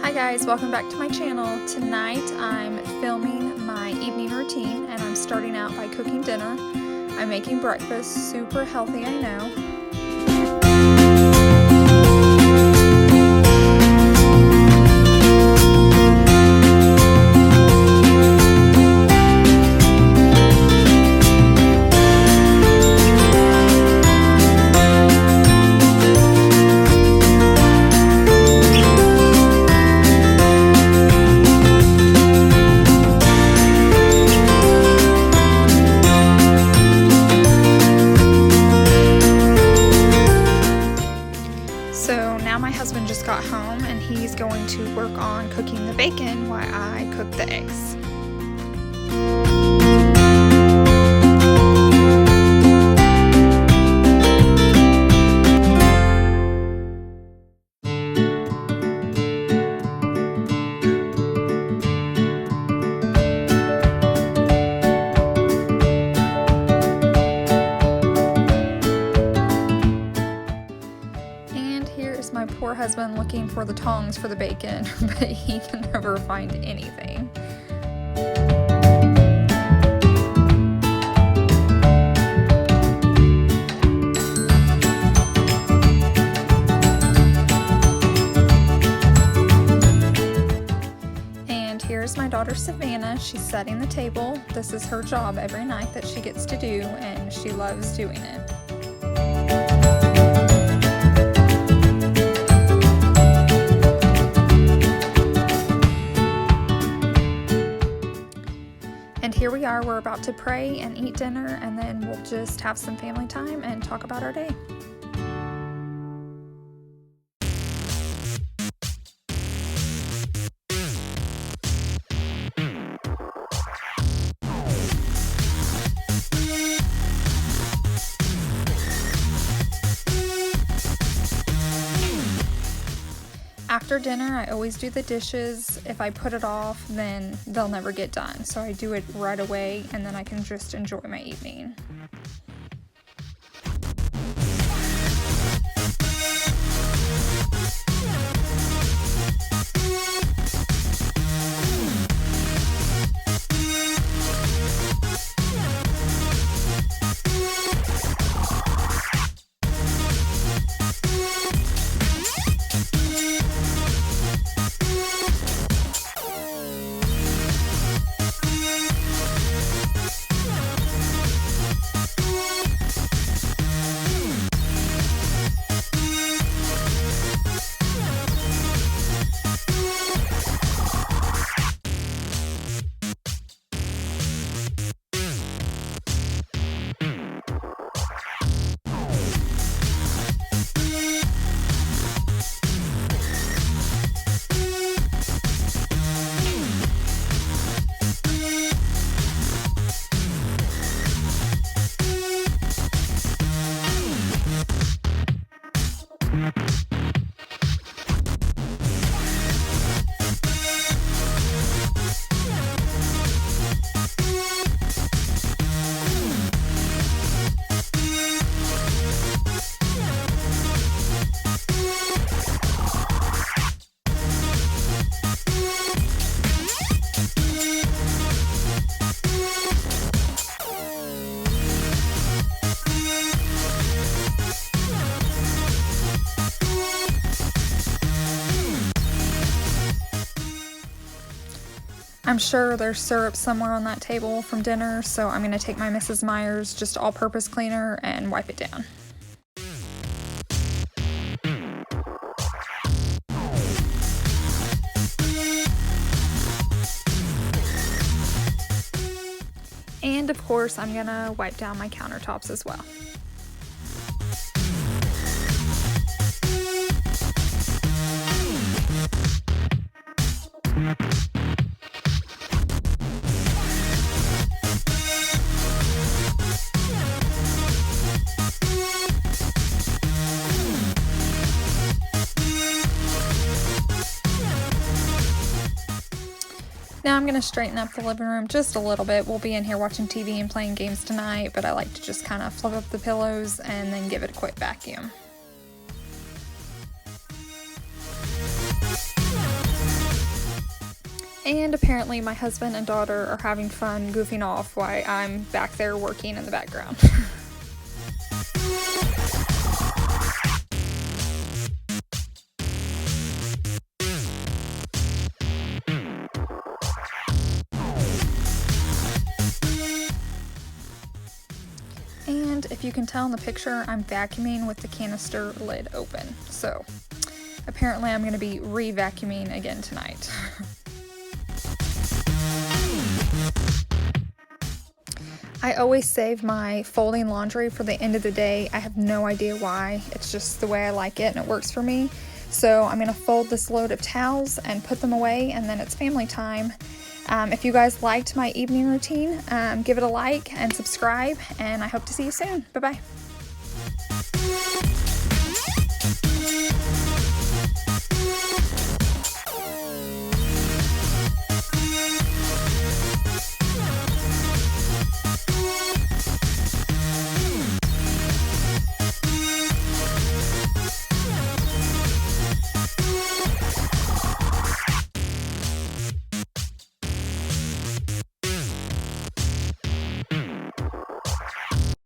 Hi guys, welcome back to my channel. Tonight I'm filming my evening routine and I'm starting out by cooking dinner. I'm making breakfast, super healthy I know. So now my husband just got home and he's going to work on cooking the bacon while I cook the eggs. My poor husband looking for the tongs for the bacon, but he can never find anything. And here's my daughter Savannah. She's setting the table. This is her job every night that she gets to do, and she loves doing it. And here we are, we're about to pray and eat dinner, and then we'll just have some family time and talk about our day. After dinner, I always do the dishes. If I put it off, then they'll never get done. So I do it right away, and then I can just enjoy my evening. I'm sure there's syrup somewhere on that table from dinner, so I'm going to take my Mrs. Meyer's just all-purpose cleaner and wipe it down. And of course, I'm going to wipe down my countertops as well. Now I'm going to straighten up the living room just a little bit. We'll be in here watching TV and playing games tonight, but I like to just kind of flip up the pillows and then give it a quick vacuum. And apparently my husband and daughter are having fun goofing off while I'm back there working in the background. And if you can tell in the picture, I'm vacuuming with the canister lid open. So apparently I'm going to be re-vacuuming again tonight. I always save my folding laundry for the end of the day. I have no idea why. It's just the way I like it and it works for me. So I'm going to fold this load of towels and put them away, and then it's family time. If you guys liked my evening routine, give it a like and subscribe, and I hope to see you soon. Bye-bye.